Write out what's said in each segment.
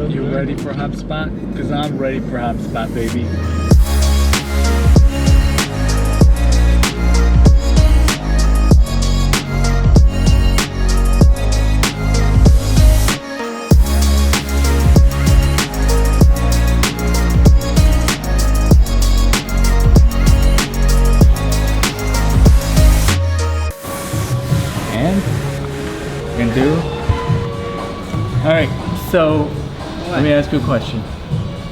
You ready for Hubspot? Because I'm ready for Hubspot, baby. And do. All right, so let me ask you a question.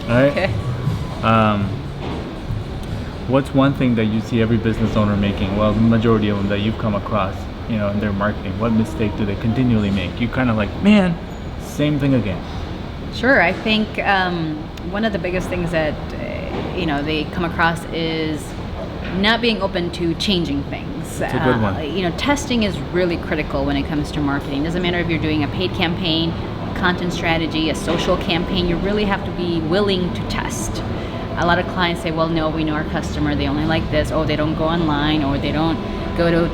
All right. Okay. What's one thing that you see every business owner making? Well, the majority of them that you've come across, you know, in their marketing. What mistake do they continually make? You kind of like, man, same thing again. Sure. I think one of the biggest things that they come across is not being open to changing things. That's a good one. Testing is really critical when it comes to marketing. Doesn't matter if you're doing a paid campaign, a content strategy, a social campaign, you really have to be willing to test. A lot of clients say, well, no, we know our customer, they only like this, they don't go online, or they don't go to,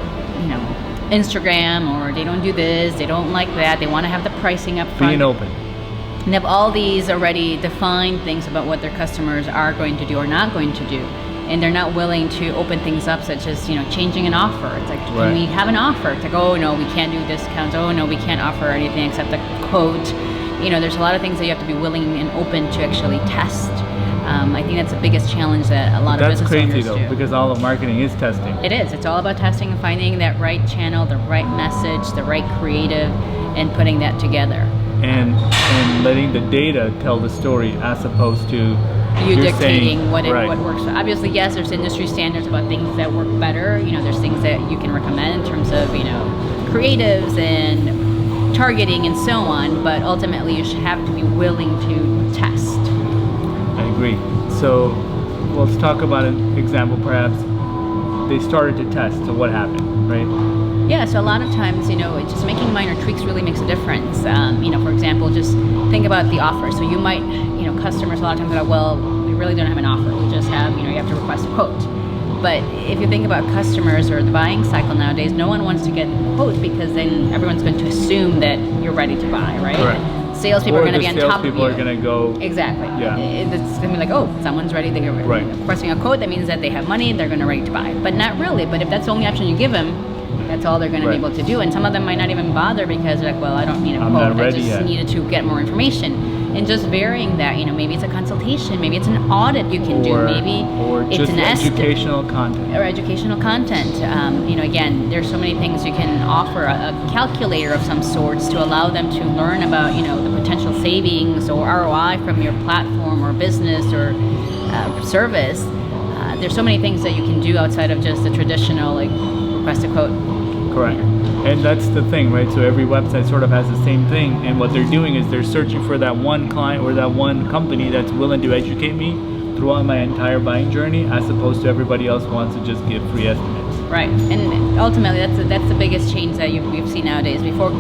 Instagram, or they don't do this, they don't like that, they want to have the pricing up front. Being open. And have all these already defined things about what their customers are going to do or not going to do. And they're not willing to open things up, such as changing an offer. It's like, can we have an offer? It's like, oh no, we can't do discounts. Oh no, we can't offer anything except a quote. There's a lot of things that you have to be willing and open to actually test. I think that's the biggest challenge that a lot of business owners do. That's crazy though, because all of marketing is testing. It is. It's all about testing and finding that right channel, the right message, the right creative, and putting that together. And letting the data tell the story as opposed to you dictating what right. what works. Obviously, yes, there's industry standards about things that work better. There's things that you can recommend in terms of creatives and targeting and so on. But ultimately, you should have to be willing to test. I agree. So let's talk about an example. Perhaps they started to test. So what happened, right? Yeah, so a lot of times, just making minor tweaks really makes a difference. For example, just think about the offer. So you might, customers a lot of times go, well, we really don't have an offer. We just have, you have to request a quote. But if you think about customers or the buying cycle nowadays, no one wants to get a quote because then everyone's going to assume that you're ready to buy, right? Correct. Salespeople are going to be on top of you. Salespeople are going to go. Exactly. Yeah. It's going to be like, oh, someone's ready. They're requesting a quote. That means that they have money. They're going to ready to buy. But not really. But if that's the only option you give them, that's all they're going to be able to do. And some of them might not even bother because they're like, well, I don't need a quote. I just needed to get more information. And just varying that, maybe it's a consultation, maybe it's an audit you can do, maybe it's just an educational content. Or educational content. Again, there's so many things you can offer, a calculator of some sorts to allow them to learn about, the potential savings or ROI from your platform or business or service. There's so many things that you can do outside of just the traditional, request a quote. Correct. And that's the thing, right? So every website sort of has the same thing, and what they're doing is they're searching for that one client or that one company that's willing to educate me throughout my entire buying journey, as opposed to everybody else wants to just give free estimates. Right, and ultimately that's the biggest change that we've seen nowadays. Before,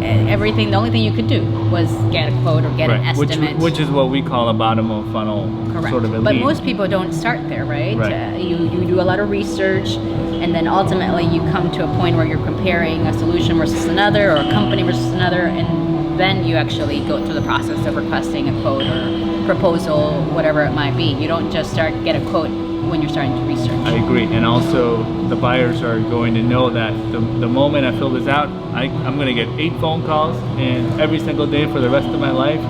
everything, the only thing you could do was get a quote or get an estimate. Which is what we call a bottom of funnel sort of a lead. But most people don't start there, right? You do a lot of research, and then ultimately you come to a point where you're comparing a solution versus another, or a company versus another, and then you actually go through the process of requesting a quote or proposal, whatever it might be. You don't just get a quote when you're starting to research. I agree, and also the buyers are going to know that the moment I fill this out, I'm going to get 8 phone calls, and every single day for the rest of my life,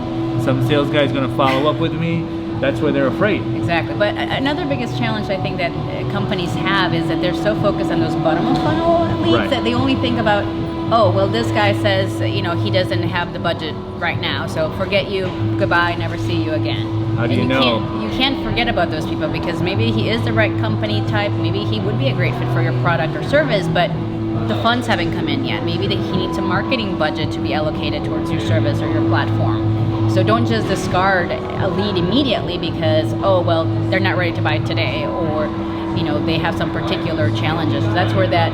some sales guy is going to follow up with me. That's why they're afraid. Exactly. But another biggest challenge I think that companies have is that they're so focused on those bottom of funnel leads that they only think about, oh, well, this guy says, he doesn't have the budget right now, so forget you, goodbye, never see you again. How do you know? You can't forget about those people because maybe he is the right company type, maybe he would be a great fit for your product or service, but the funds haven't come in yet. Maybe that he needs a marketing budget to be allocated towards your service or your platform. So don't just discard a lead immediately because, oh, well, they're not ready to buy today, or, they have some particular challenges. So that's where that,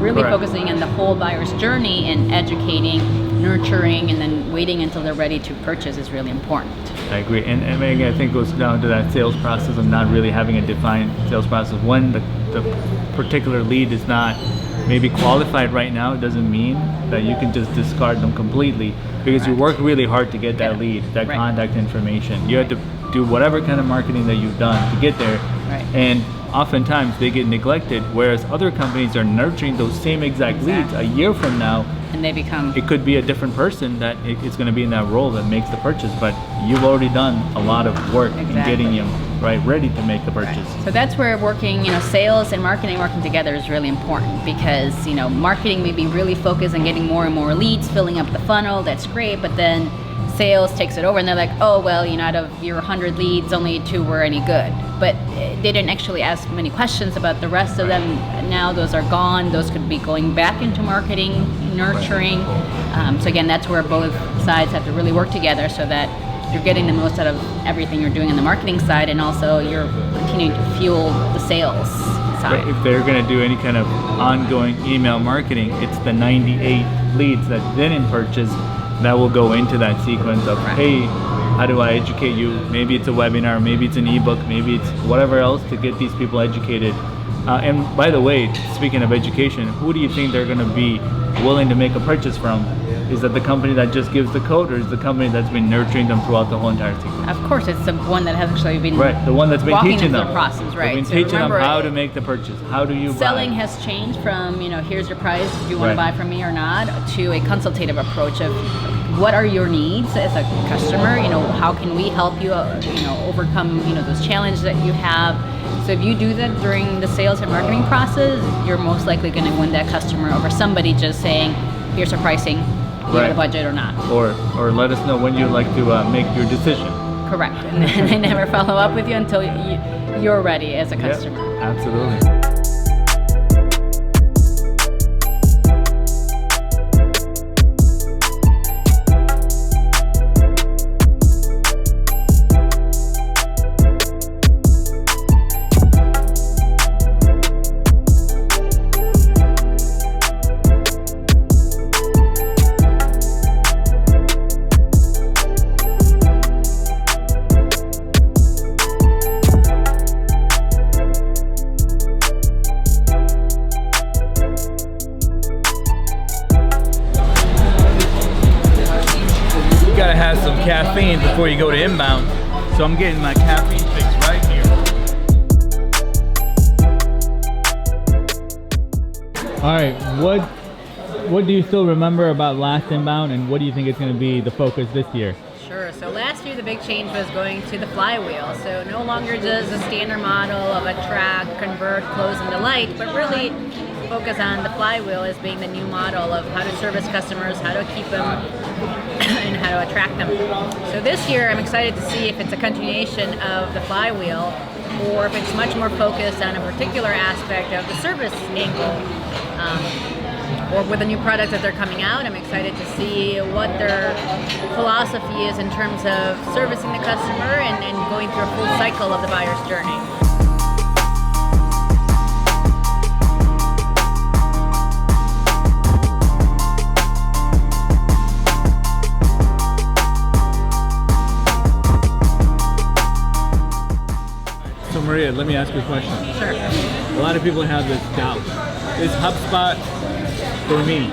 really focusing on the whole buyer's journey and educating, nurturing, and then waiting until they're ready to purchase is really important. I agree. And again, I think it goes down to that sales process of not really having a defined sales process. When the particular lead is not maybe qualified right now, it doesn't mean that you can just discard them completely, because you work really hard to get that lead, that contact information. You have to do whatever kind of marketing that you've done to get there. And oftentimes they get neglected, whereas other companies are nurturing those same exact leads a year from now, and they become, it could be a different person that is going to be in that role that makes the purchase, but you've already done a lot of work in getting them ready to make the purchase. So that's where working, sales and marketing working together is really important, because marketing may be really focused on getting more and more leads, filling up the funnel. That's great, but then sales takes it over and they're like, oh well, out of your 100 leads, only 2 were any good, but they didn't actually ask many questions about the rest of them. Now those are gone. Those could be going back into marketing, nurturing. So again, that's where both sides have to really work together, so that you're getting the most out of everything you're doing on the marketing side, and also you're continuing to fuel the sales side. But if they're going to do any kind of ongoing email marketing, it's the 98 leads that didn't purchase that will go into that sequence of, hey, how do I educate you? Maybe it's a webinar, maybe it's an ebook, maybe it's whatever else to get these people educated. And by the way, speaking of education, who do you think they're going to be willing to make a purchase from? Is that the company that just gives the code, or is the company that's been nurturing them throughout the whole entire sequence? Of course, it's the one that has actually been the one that's been teaching them the process, They've been teaching them how to make the purchase. How do you selling buy? has changed from here's your price, do you want to buy from me or not, to a consultative approach of what are your needs as a customer. How can we help you overcome those challenges that you have. So if you do that during the sales and marketing process, you're most likely going to win that customer over somebody just saying, here's our pricing, you have the budget or not. Or let us know when you'd like to make your decision. Correct. And then they never follow up with you until you're ready as a customer. Yep, absolutely. Have some caffeine before you go to inbound, so I'm getting my caffeine fix right here. All right, what do you still remember about last inbound, and what do you think is going to be the focus this year? Sure. So last year the big change was going to the flywheel. So no longer just a standard model of attract, convert, close, and delight, but really focus on the flywheel as being the new model of how to service customers, how to keep them, and how to attract them. So this year I'm excited to see if it's a continuation of the flywheel, or if it's much more focused on a particular aspect of the service angle. Or with a new product that they're coming out, I'm excited to see what their philosophy is in terms of servicing the customer and going through a full cycle of the buyer's journey. So Maria, let me ask you a question. Sure. A lot of people have this doubt. Is HubSpot for me?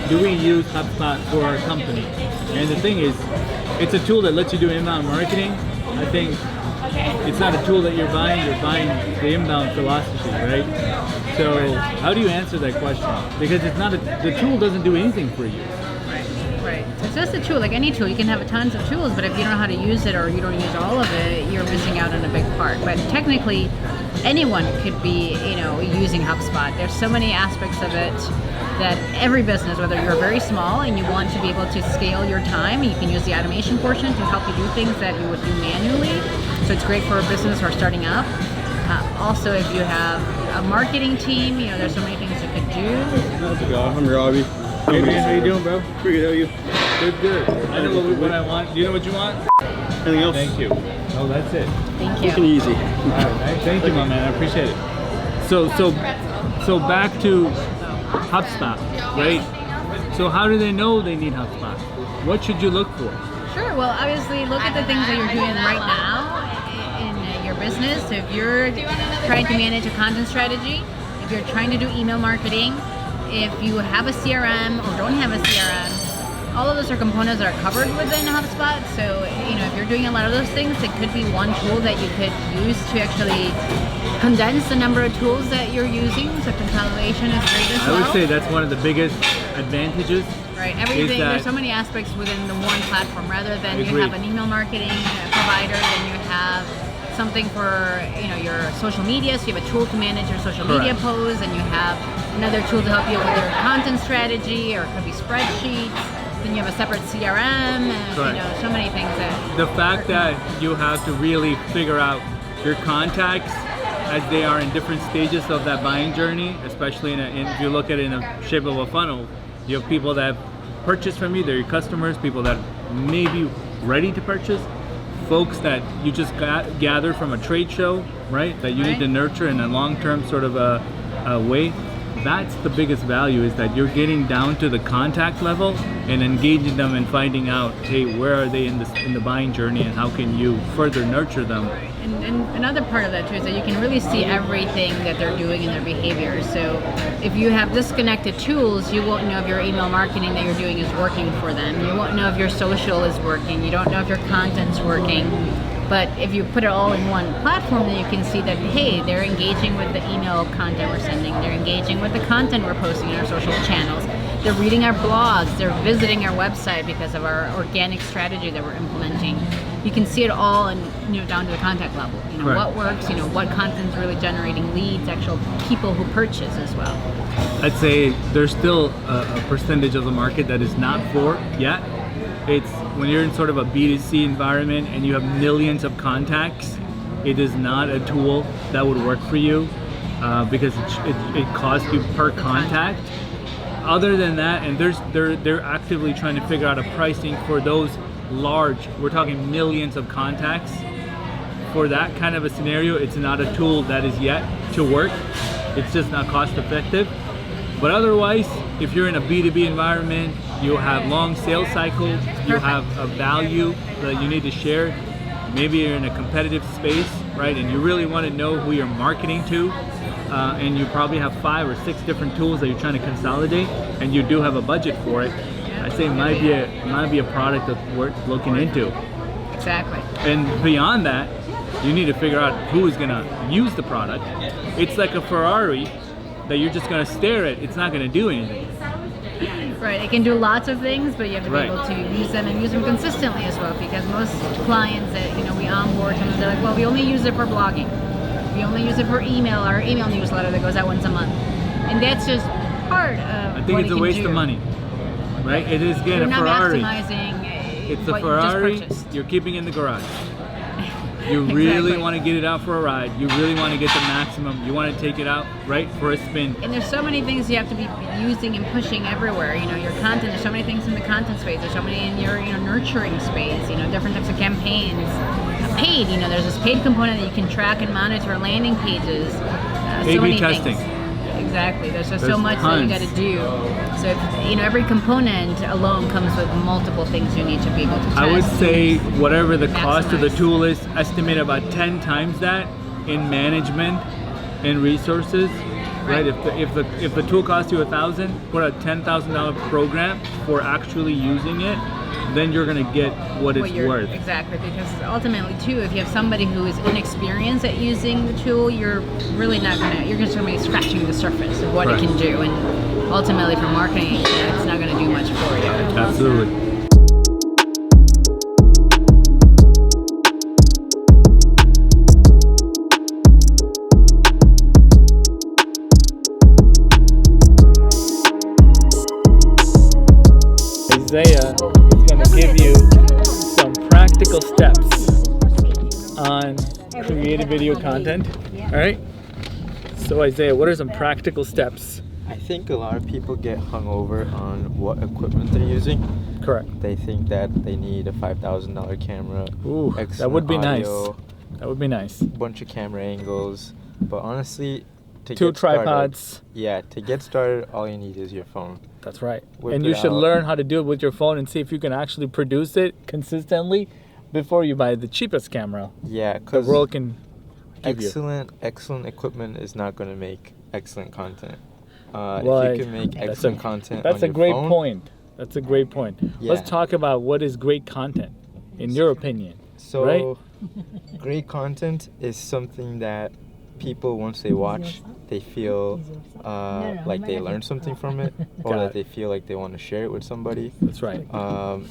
Do we use HubSpot for our company? And the thing is, it's a tool that lets you do inbound marketing. I think it's not a tool that you're buying the inbound philosophy, right? So how do you answer that question? Because it's not the tool doesn't do anything for you. Right. It's just a tool, like any tool. You can have tons of tools, but if you don't know how to use it or you don't use all of it, you're missing out on a big part. But technically, anyone could be, using HubSpot. There's so many aspects of it that every business, whether you're very small and you want to be able to scale your time, you can use the automation portion to help you do things that you would do manually. So it's great for a business who are starting up. Also, if you have a marketing team, there's so many things you could do. How's it going? I'm Robbie. Hey man, how you doing, bro? Pretty good, how are you? Good. I know what I want. Do you know what you want? Anything else? Thank you. Oh, that's it. Thank you. Looking easy. All right, thank you, my man. I appreciate it. So back to HubSpot, right? So how do they know they need HubSpot? What should you look for? Sure. Well, obviously, look at the things that you're doing right now in your business. So if you're trying to manage a content strategy, if you're trying to do email marketing, if you have a CRM or don't have a CRM, all of those are components that are covered within HubSpot. So, if you're doing a lot of those things, it could be one tool that you could use to actually condense the number of tools that you're using. So consolidation is great as well. I would say that's one of the biggest advantages. Right, everything, there's so many aspects within the one platform. Rather than you have an email marketing provider, then you have something for your social media, so you have a tool to manage your social media posts, and you have another tool to help you with your content strategy, or it could be spreadsheets. Then you have a separate CRM, and so many things that... The fact that you have to really figure out your contacts as they are in different stages of that buying journey, especially if you look at it in a shape of a funnel, you have people that purchase from you, they're your customers, people that may be ready to purchase, folks that you just gather from a trade show, right? That you need to nurture in a long-term sort of a way. That's the biggest value, is that you're getting down to the contact level and engaging them and finding out, hey, where are they in the buying journey, and how can you further nurture them? And another part of that too is that you can really see everything that they're doing in their behavior. So if you have disconnected tools, you won't know if your email marketing that you're doing is working for them. You won't know if your social is working. You don't know if your content's working. But if you put it all in one platform, then you can see that, hey, they're engaging with the email content we're sending. They're engaging with the content we're posting in our social channels. They're reading our blogs. They're visiting our website because of our organic strategy that we're implementing. You can see it all, and down to the contact level. What works. What content's really generating leads, actual people who purchase as well. I'd say there's still a percentage of the market that is not for yet. It's when you're in sort of a B2C environment and you have millions of contacts, it is not a tool that would work for you because it costs you per contact. Other than that, and they're actively trying to figure out a pricing for those large, we're talking millions of contacts. For that kind of a scenario, it's not a tool that is yet to work. It's just not cost effective. But otherwise, if you're in a B2B environment, you have long sales cycles, you have a value that you need to share. Maybe you're in a competitive space, right? And you really want to know who you're marketing to. And you probably have 5 or 6 different tools that you're trying to consolidate, and you do have a budget for it. I say it might be a product that's worth looking into. Exactly. And beyond that, you need to figure out who is going to use the product. It's like a Ferrari that you're just going to stare at. It's not going to do anything. Right, it can do lots of things, but you have to be able to use them and use them consistently as well, because most clients that we onboard, they're like, well, we only use it for blogging. We only use it for email, our email newsletter that goes out once a month. And that's just part of I think it's a waste of money. Right? It is, again, a Ferrari. You're not maximizing it's a Ferrari you're keeping in the garage. You really want to get it out for a ride. You really want to get the maximum. You want to take it out, right, for a spin. And there's so many things you have to be using and pushing everywhere. Your content, there's so many things in the content space. There's so many in your nurturing space, different types of campaigns. Paid, there's this paid component that you can track and monitor landing pages. A/B testing. Things. Exactly. There's so much that you got to do. So if, every component alone comes with multiple things you need to be able to test. I would say whatever the cost of the tool is, estimate about 10 times that in management and resources. Right? If the tool costs you $1,000, put a $10,000 program for actually using it, then you're going to get what it's worth. Exactly, because ultimately too, if you have somebody who is inexperienced at using the tool, you're really not going to, you're just going to be scratching the surface of what it can do, and ultimately for marketing, it's not going to do much for you. Absolutely. Isaiah is going to give you some practical steps on creating video content. All right. So Isaiah, what are some practical steps? I think a lot of people get hung over on what equipment they're using. Correct. They think that they need a $5,000 camera. Ooh, that would be audio, nice. That would be nice. Bunch of camera angles, but honestly, to 2 get started, tripods. yeah, to get started, all you need is your phone. That's right. Whip and it you should out. learn how to do it with your phone and see if you can actually produce it consistently before you buy the cheapest camera. Yeah, The because world can give you. excellent equipment is not going to make excellent content. If you can make excellent content That's on a your great phone, point. That's a great point. Yeah. Let's talk about what is great content, in your opinion. So, right? great content is something that people, once they watch, they feel like they learn something from it, or Got that it. they feel like they want to share it with somebody. That's right.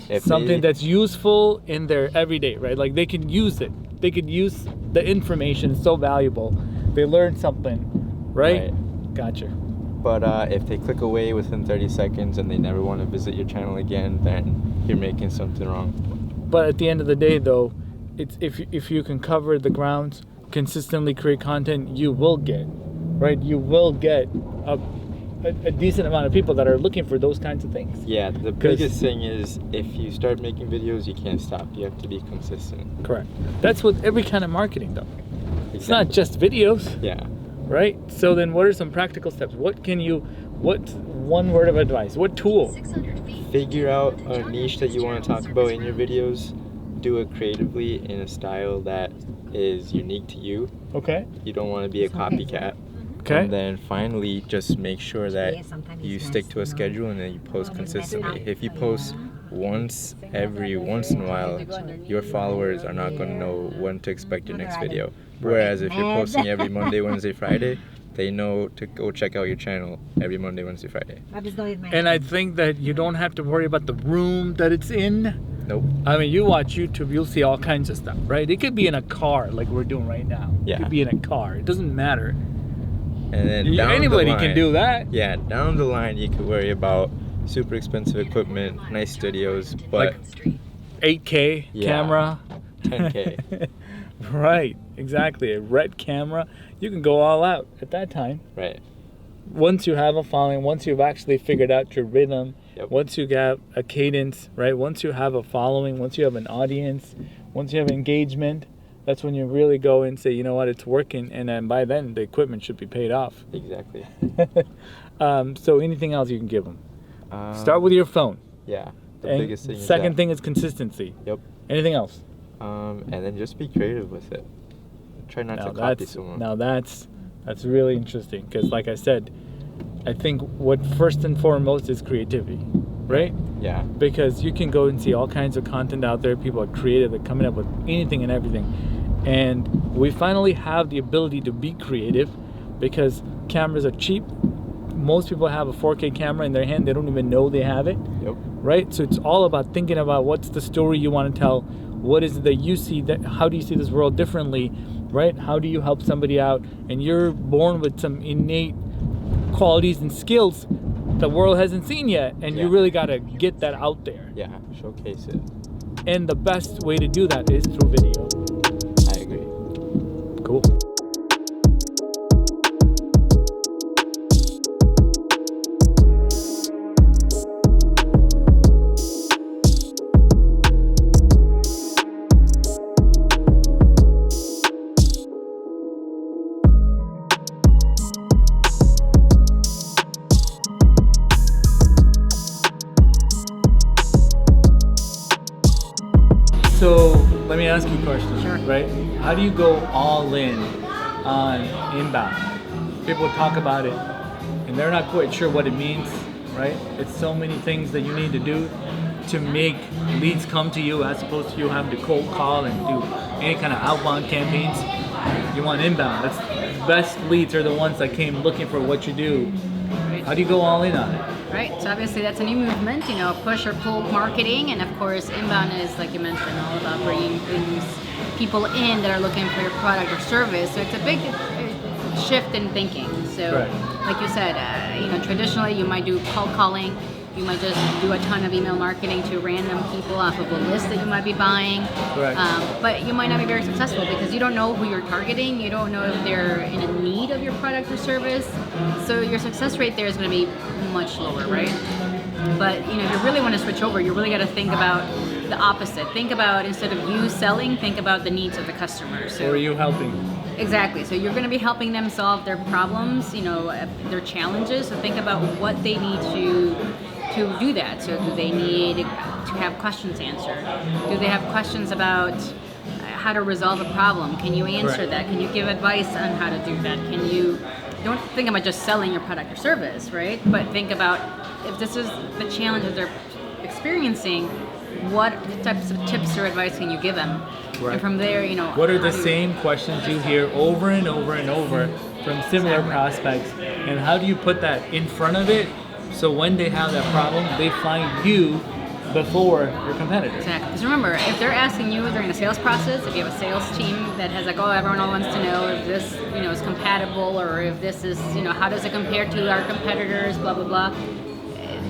If Something they, that's useful in their everyday, right? Like they can use it. They could use the information. It's so valuable. They learn something, right? Gotcha. But if they click away within 30 seconds and they never want to visit your channel again, then you're making something wrong. But at the end of the day, though, it's if you can cover the grounds, consistently create content, you will get, right? You will get a decent amount of people that are looking for those kinds of things. Yeah, the biggest thing is if you start making videos, you can't stop. You have to be consistent. Correct. That's with every kind of marketing, though. Exactly. It's not just videos. Yeah. Right? So then what are some practical steps? What one word of advice? What tool? Figure out a niche that you want to talk about in your videos. Do it creatively in a style that is unique to you. Okay. You don't want to be a copycat. Okay. And then finally, just make sure that you stick to a schedule and then you post consistently. If you post once in a while, your followers are not going to know when to expect your next video. Whereas if you're posting every Monday, Wednesday, Friday, they know to go check out your channel every Monday, Wednesday, Friday. And I think that you don't have to worry about the room that it's in. Nope. I mean, you watch YouTube, you'll see all kinds of stuff, right? It could be in a car like we're doing right now. Yeah. It could be in a car. It doesn't matter. And then down Anybody the line, can do that. Yeah, down the line you could worry about super expensive equipment, nice studios, but Like 8K camera. 10K. Right, exactly. A red camera. You can go all out at that time. Right. Once you have a following, once you've actually figured out your rhythm, once you have a cadence, right? Once you have a following, once you have an audience, once you have engagement, that's when you really go and say, you know what, it's working. And then by then, the equipment should be paid off. Exactly. So anything else you can give them? Start with your phone. Yeah. The And biggest thing is second that. thing is consistency. Yep. Anything else? And then just be creative with it. Try not to copy someone. Now that's really interesting because, like I said, I think what first and foremost is creativity, right? Yeah. Because you can go and see all kinds of content out there. People are creative. They're coming up with anything and everything. And we finally have the ability to be creative because cameras are cheap. Most people have a 4K camera in their hand. They don't even know they have it. Yep. Right? So it's all about thinking about what's the story you want to tell. What is it that you see? How do you see this world differently? Right? How do you help somebody out? And you're born with some innate qualities and skills the world hasn't seen yet, and you really got to get that out there. Yeah, showcase it. And the best way to do that is through video. I agree. Cool. So let me ask you a question, right? How do you go all in on inbound? People talk about it and they're not quite sure what it means, right? It's so many things that you need to do to make leads come to you as opposed to you having to cold call and do any kind of outbound campaigns. You want inbound. That's the best leads are the ones that came looking for what you do. How do you go all in on it? Right, so obviously that's a new movement, push or pull marketing, and of course inbound is, like you mentioned, all about bringing people in that are looking for your product or service. So it's a big shift in thinking. So, like you said, traditionally you might do cold calling. You might just do a ton of email marketing to random people off of a list that you might be buying. But you might not be very successful because you don't know who you're targeting. You don't know if they're in a need of your product or service. So your success rate there is going to be much lower, right? But if you really want to switch over, you really got to think about the opposite. Think about, instead of you selling, think about the needs of the customer. So Or are you helping? Exactly. So you're going to be helping them solve their problems, their challenges. So think about what they need to do that. So do they need to have questions answered? Do they have questions about how to resolve a problem? Can you answer that? Can you give advice on how to do that? Can you don't think about just selling your product or service, right? But think about if this is the challenge that they're experiencing, what types of tips or advice can you give them? Right. And from there, you know, What are the same questions you hear over and over and over from similar prospects, and how do you put that in front of it so when they have that problem, they find you before your competitor? Exactly. Because remember, if they're asking you during the sales process, if you have a sales team that has like, oh, everyone wants to know if this, you know, is compatible, or if this is, you know, how does it compare to our competitors, blah, blah, blah.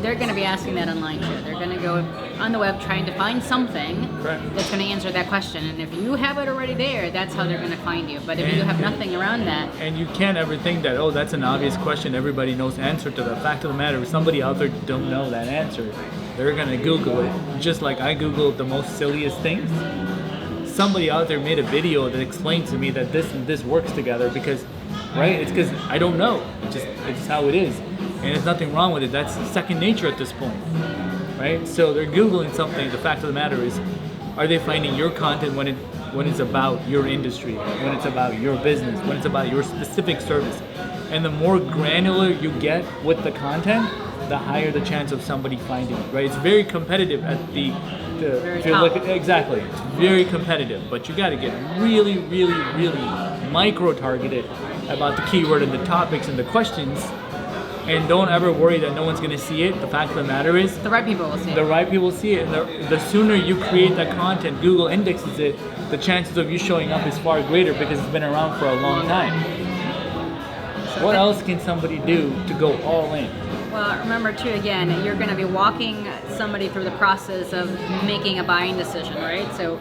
They're going to be asking that online too. They're going to go on the web trying to find something that's going to answer that question. And if you have it already there, that's how they're going to find you. But if you have nothing around that. And you can't ever think that, oh, that's an obvious question, everybody knows the answer to. The fact of the matter is somebody out there don't know that answer. They're going to Google it. Just like I Googled the most silliest things. Somebody out there made a video that explains to me that this and this works together because, right? It's because I don't know. It's how it is. And there's nothing wrong with it. That's second nature at this point, right? So they're Googling something. The fact of the matter is, are they finding your content when it's about your industry, when it's about your business, when it's about your specific service? And the more granular you get with the content, the higher the chance of somebody finding it, right? It's very competitive at the if you look at, exactly, it's very competitive, but you got to get really, really, really micro-targeted about the keyword and the topics and the questions. And don't ever worry that no one's going to see it. The fact of the matter is, The right people will see it. the right people see it. And the sooner you create that content, Google indexes it, the chances of you showing up is far greater because it's been around for a long time. What else can somebody do to go all in? Well, remember too, again, you're going to be walking somebody through the process of making a buying decision, right? So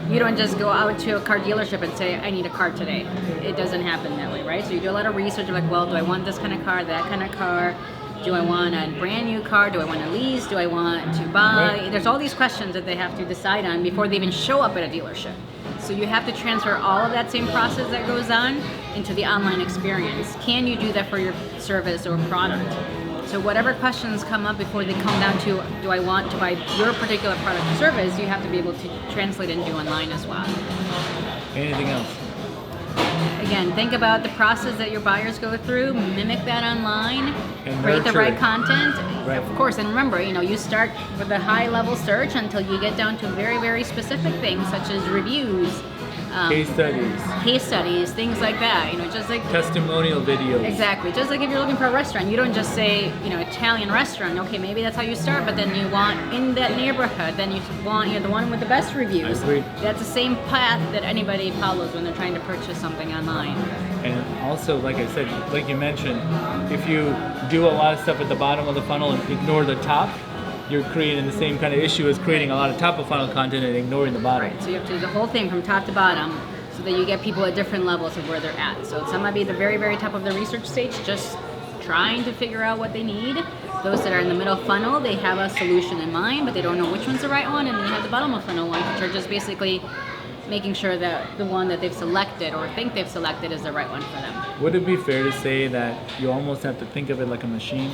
you don't just go out to a car dealership and say, I need a car today. It doesn't happen that way, right? So you do a lot of research, like, well, do I want this kind of car, that kind of car? Do I want a brand new car? Do I want to lease? Do I want to buy? Right. There's all these questions that they have to decide on before they even show up at a dealership. So you have to transfer all of that same process that goes on into the online experience. Can you do that for your service or product? So whatever questions come up before they come down to, do I want to buy your particular product or service, you have to be able to translate it and do online as well. Anything else? Again, think about the process that your buyers go through, mimic that online, And create the nurture right it. content. Right. Of course, and remember, you start with a high level search until you get down to very, very specific things such as reviews, Case studies, things like that, just like testimonial videos. exactly. Just like if you're looking for a restaurant, you don't just say, Italian restaurant. Okay, maybe that's how you start, but then you want in that neighborhood, then you want the one with the best reviews. I agree. That's the same path that anybody follows when they're trying to purchase something online. And also, like I said, like you mentioned, if you do a lot of stuff at the bottom of the funnel and ignore the top, you're creating the same kind of issue as creating a lot of top of funnel content and ignoring the bottom. Right. So you have to do the whole thing from top to bottom so that you get people at different levels of where they're at. So some might be at the very, very top of the research stage, just trying to figure out what they need. Those that are in the middle funnel, they have a solution in mind, but they don't know which one's the right one. And then you have the bottom of funnel ones, which are just basically making sure that the one that they've selected or think they've selected is the right one for them. Would it be fair to say that you almost have to think of it like a machine?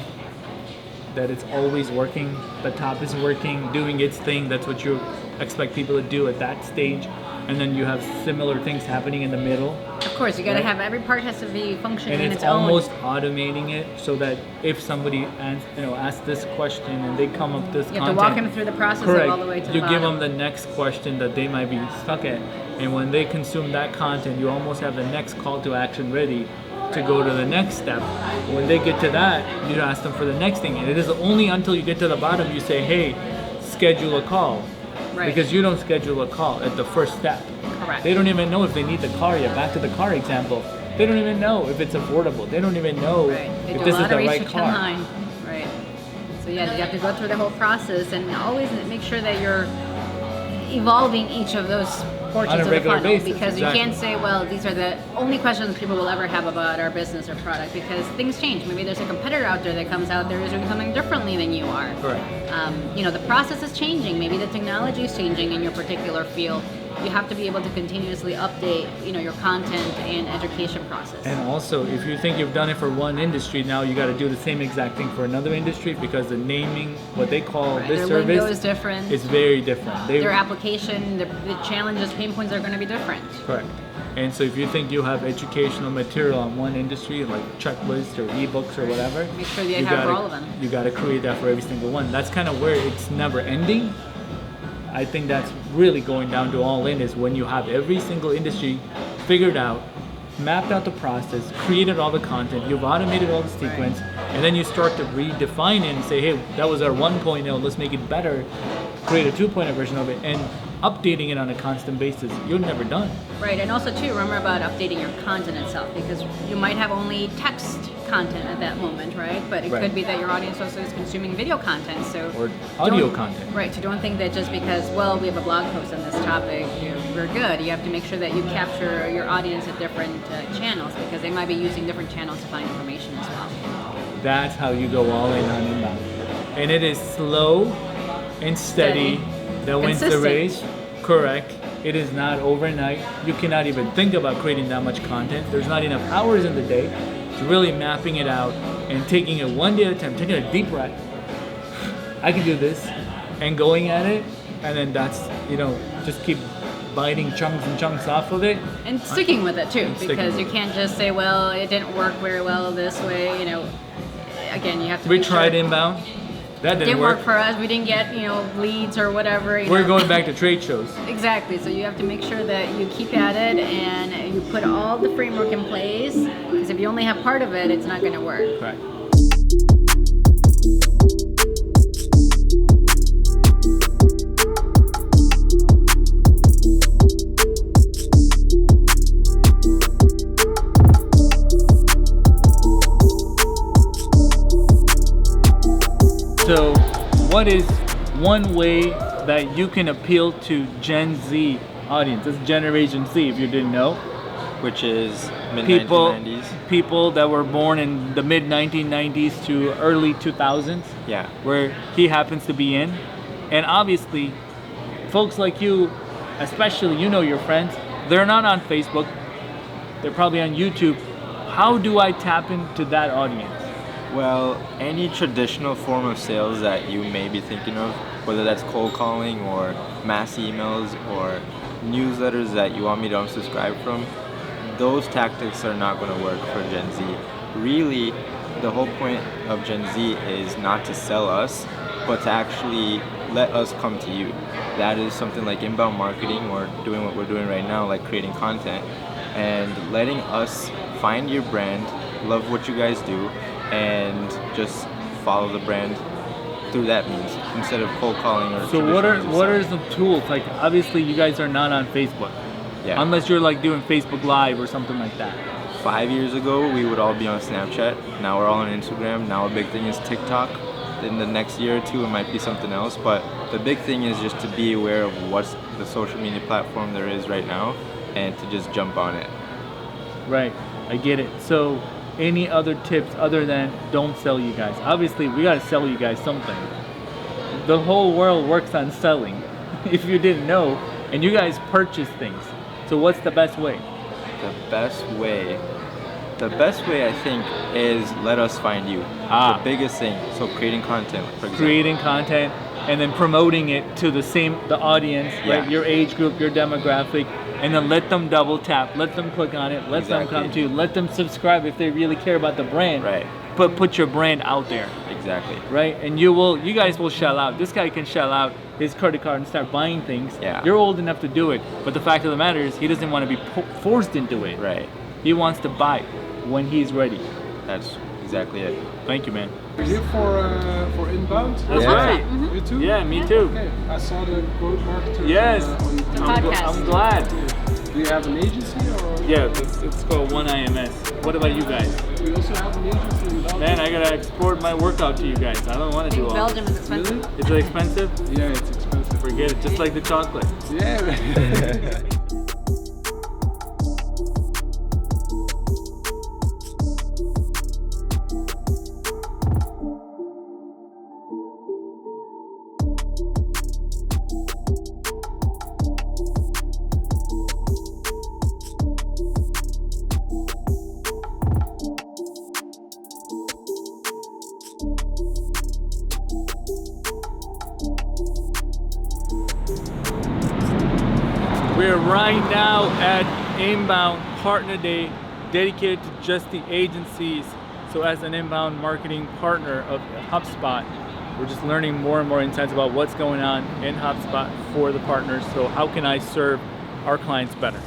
That it's always working, the top is working, doing its thing, that's what you expect people to do at that stage, and then you have similar things happening in the middle. Of course, you got to Right. have every part has to be functioning And in it's its own. almost automating it so that if somebody asks this question and they come up with this You have to walk them through the process correct, all the way to the you give bottom. them the next question that they might be stuck at, and when they consume that content, you almost have the next call to action ready to go to the next step. When they get to that, you ask them for the next thing, and it is only until you get to the bottom you say, hey, schedule a call. Right. Because you don't schedule a call at the first step. Correct. They don't even know if they need the car yet. Back to the car example. They don't even know if it's affordable. They don't even know Right. They if do this a lot is the of right research car. online. Right. So yeah, you have to go through the whole process and always make sure that you're evolving each of those portions On a of the regular funnel basis, because exactly. you can't say, well, these are the only questions people will ever have about our business or product because things change. Maybe there's a competitor out there that comes out there is doing something differently than you are. Correct. The process is changing. Maybe the technology is changing in your particular field. you have to be able to continuously update, your content and education process. And also, if you think you've done it for one industry, now you got to do the same exact thing for another industry, because the naming, what they call this Their service, lingo is different. is very different. Their application, the challenges, pain points are going to be different. Correct. And so if you think you have educational material on one industry, like checklists or ebooks or whatever, Make sure you have for all of them. You got to create that for every single one. That's kind of where it's never ending. I think that's really going down to all in, is when you have every single industry figured out, mapped out the process, created all the content, you've automated all the sequence, and then you start to redefine it and say, hey, that was our 1.0, let's make it better, create a 2.0 version of it, and updating it on a constant basis. You're never done. Right, and also too, remember about updating your content itself, because you might have only text content at that moment, right? But it could be that your audience also is consuming video content, so or audio content. Right, so don't think that just because, well, we have a blog post on this topic, we're good. You have to make sure that you capture your audience at different channels, because they might be using different channels to find information as well. That's how you go all in on inbound. And it is slow and steady that wins the Consistent. race. Correct. It is not overnight. You cannot even think about creating that much content. There's not enough hours in the day. It's really mapping it out and taking it one day at a time, taking a deep breath. I can do this, and going at it, and then that's, just keep biting chunks and chunks off of it. And sticking with it too, because you can't just say, well, it didn't work very well this way, Again, you have to We make tried sure. inbound. That Didn't work for us. We didn't get, leads or whatever. We're going back to trade shows. Exactly. So you have to make sure that you keep at it and you put all the framework in place. Because if you only have part of it, it's not going to work. Right. So, what is one way that you can appeal to Gen Z audience? This is Generation Z, if you didn't know. Which is mid-1990s. People that were born in the mid-1990s to early 2000s. Yeah. Where he happens to be in. And obviously, folks like you, especially your friends, they're not on Facebook. They're probably on YouTube. How do I tap into that audience? Well, any traditional form of sales that you may be thinking of, whether that's cold calling or mass emails or newsletters that you want me to unsubscribe from, those tactics are not going to work for Gen Z. Really, the whole point of Gen Z is not to sell us, but to actually let us come to you. That is something like inbound marketing, or doing what we're doing right now, like creating content and letting us find your brand, love what you guys do, and just follow the brand through that means instead of cold calling or. So what are some tools? Like, obviously you guys are not on Facebook. Yeah. Unless you're like doing Facebook Live or something like that. 5 years ago, we would all be on Snapchat. Now we're all on Instagram. Now a big thing is TikTok. In the next year or two, it might be something else. But the big thing is just to be aware of what's the social media platform there is right now, and to just jump on it. Right, I get it. So, any other tips other than don't sell you guys? Obviously, we gotta sell you guys something. The whole world works on selling, if you didn't know, and you guys purchase things. So what's the best way? The best way I think is let us find you. The biggest thing. So creating content, for example. Creating content and then promoting it to the audience, right? Your age group, your demographic, and then let them double tap, let them click on it, let them come to you, let them subscribe if they really care about the brand. Right. But put your brand out there. Exactly. Right? And you guys will shell out. This guy can shell out his credit card and start buying things. Yeah. You're old enough to do it, but the fact of the matter is he doesn't want to be forced into it. Right. He wants to buy when he's ready. That's exactly it. Thank you, man. Are you for inbound? That's right. Mm-hmm. You too? Yeah, me too. Okay, I saw the quote marketer. Yes. On podcast. I'm glad. Do you have an agency or? Yeah, it's called OneIMS. What about you guys? We also have an agency in Belgium. Man, I gotta export my workout to you guys. I don't want I to do think all. Belgium is expensive. Really? Is it expensive? Yeah, it's expensive. Forget it. Just like the chocolate. Yeah. We're right now at Inbound Partner Day, dedicated to just the agencies. So as an inbound marketing partner of HubSpot, we're just learning more and more insights about what's going on in HubSpot for the partners. So how can I serve our clients better?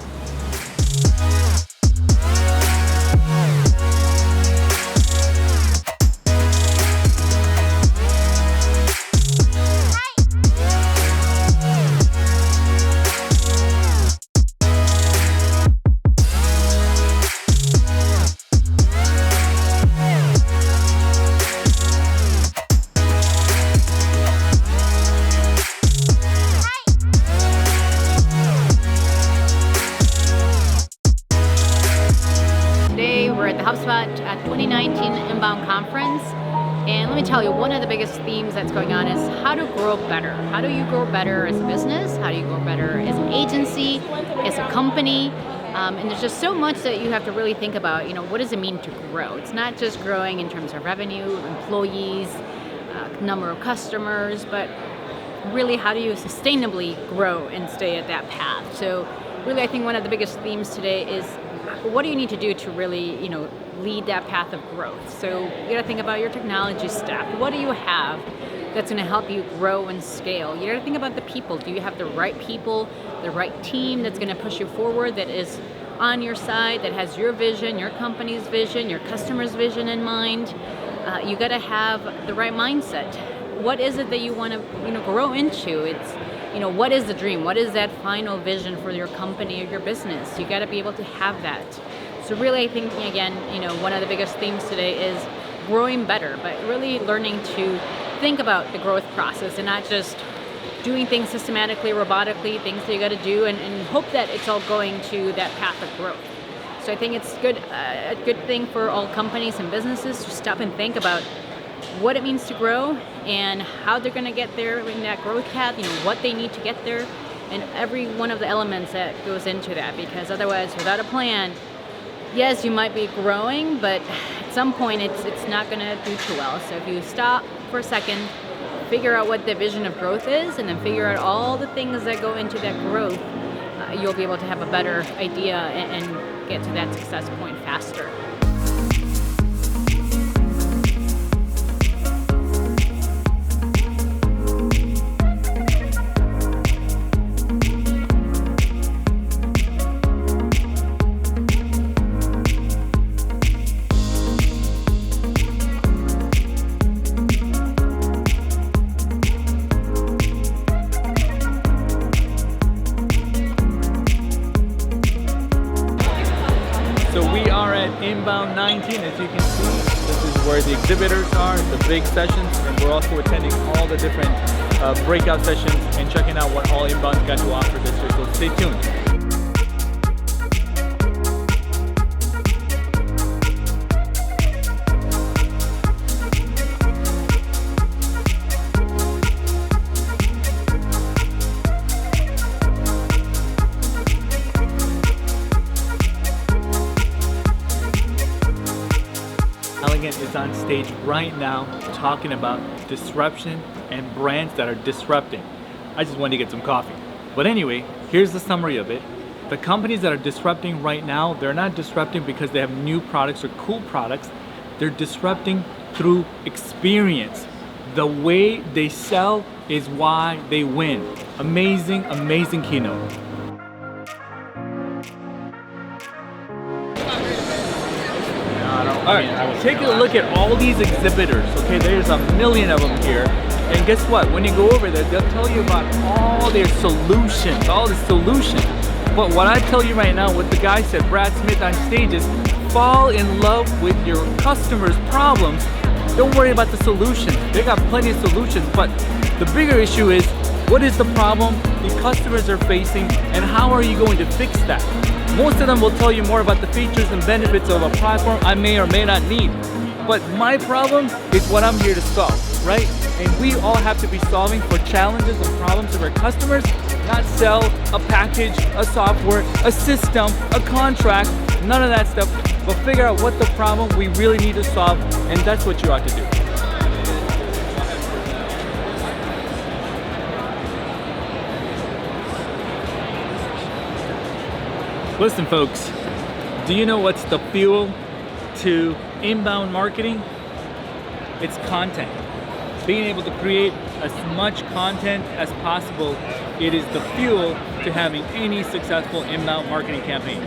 HubSpot 2019 Inbound Conference, and let me tell you, one of the biggest themes that's going on is how to grow better. How do you grow better as a business? How do you grow better as an agency, as a company? And there's just so much that you have to really think about. You know, what does it mean to grow? It's not just growing in terms of revenue, employees, number of customers, but really how do you sustainably grow and stay at that path? So really, I think one of the biggest themes today is what do you need to do to really, lead that path of growth? So you got to think about your technology stack. What do you have that's going to help you grow and scale? You got to think about the people. Do you have the right people, the right team that's going to push you forward, that is on your side, that has your vision, your company's vision, your customer's vision in mind? You got to have the right mindset. What is it that you want to, grow into? It's what is the dream? What is that final vision for your company or your business? You got to be able to have that. So really, I think, again, one of the biggest themes today is growing better, but really learning to think about the growth process and not just doing things systematically, robotically, things that you got to do and hope that it's all going to that path of growth. So I think it's a good thing for all companies and businesses to stop and think about what it means to grow and how they're going to get there in that growth path, what they need to get there, and every one of the elements that goes into that. Because otherwise, without a plan, yes, you might be growing, but at some point it's not going to do too well. So if you stop for a second, figure out what the vision of growth is, and then figure out all the things that go into that growth, you'll be able to have a better idea and get to that success point faster. Inbound 19, as you can see, this is where the exhibitors are, the big sessions, and we're also attending all the different breakout sessions and checking out what all Inbound's got to offer this year, so stay tuned. Elegant is on stage right now talking about disruption and brands that are disrupting. I just wanted to get some coffee. But anyway, here's the summary of it. The companies that are disrupting right now, they're not disrupting because they have new products or cool products. They're disrupting through experience. The way they sell is why they win. Amazing, amazing keynote. Alright, take a look at all these exhibitors, okay? There's a million of them here. And guess what? When you go over there, they'll tell you about all their solutions, all the solutions. But what I tell you right now, what the guy said, Brad Smith on stage, is fall in love with your customers' problems. Don't worry about the solutions. They got plenty of solutions, but the bigger issue is, what is the problem the customers are facing and how are you going to fix that? Most of them will tell you more about the features and benefits of a platform I may or may not need. But my problem is what I'm here to solve, right? And we all have to be solving for challenges and problems of our customers, not sell a package, a software, a system, a contract, none of that stuff, but figure out what the problem we really need to solve, and that's what you ought to do. Listen, folks, do you know what's the fuel to inbound marketing? It's content. Being able to create as much content as possible, it is the fuel to having any successful inbound marketing campaign.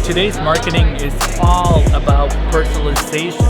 Today's marketing is all about personalization.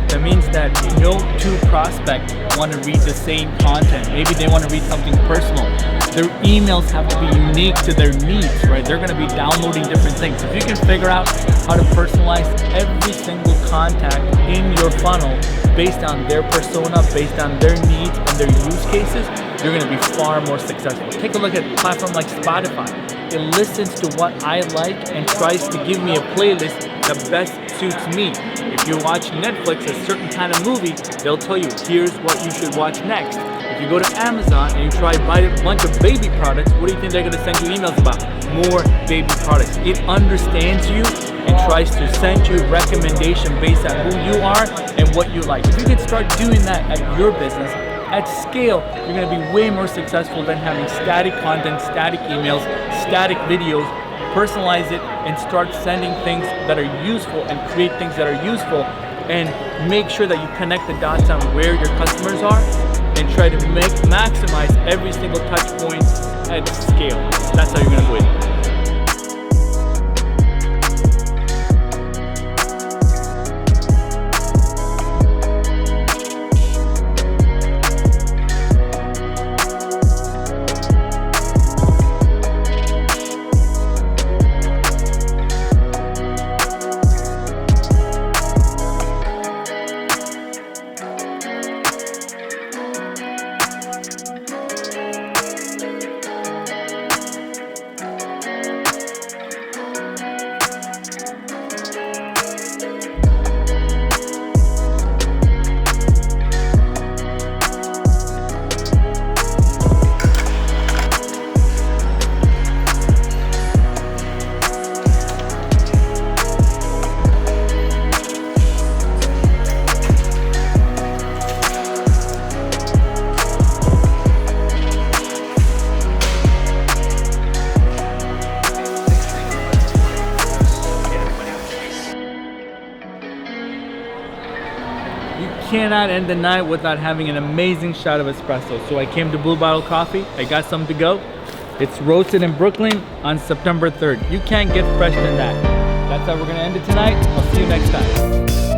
That means that no two prospects want to read the same content. Maybe they want to read something personal. Their emails have to be unique to their needs, right? They're going to be downloading different things. If you can figure out how to personalize every single contact in your funnel based on their persona, based on their needs and their use cases, you're going to be far more successful. Take a look at a platform like Spotify. It listens to what I like and tries to give me a playlist that best suits me. If you watch Netflix, a certain kind of movie, they'll tell you, here's what you should watch next. If you go to Amazon and you try to buy a bunch of baby products, what do you think they're going to send you emails about? More baby products. It understands you and tries to send you recommendation based on who you are and what you like. If you can start doing that at your business, at scale, you're going to be way more successful than having static content, static emails, static videos. Personalize it and start sending things that are useful and create things that are useful, and make sure that you connect the dots on where your customers are and try to maximize every single touch point at scale. That's how you're going to win. Cannot end the night without having an amazing shot of espresso. So I came to Blue Bottle Coffee. I got some to go. It's roasted in Brooklyn on September 3rd. You can't get fresher than that. That's how we're gonna end it tonight. I'll see you next time.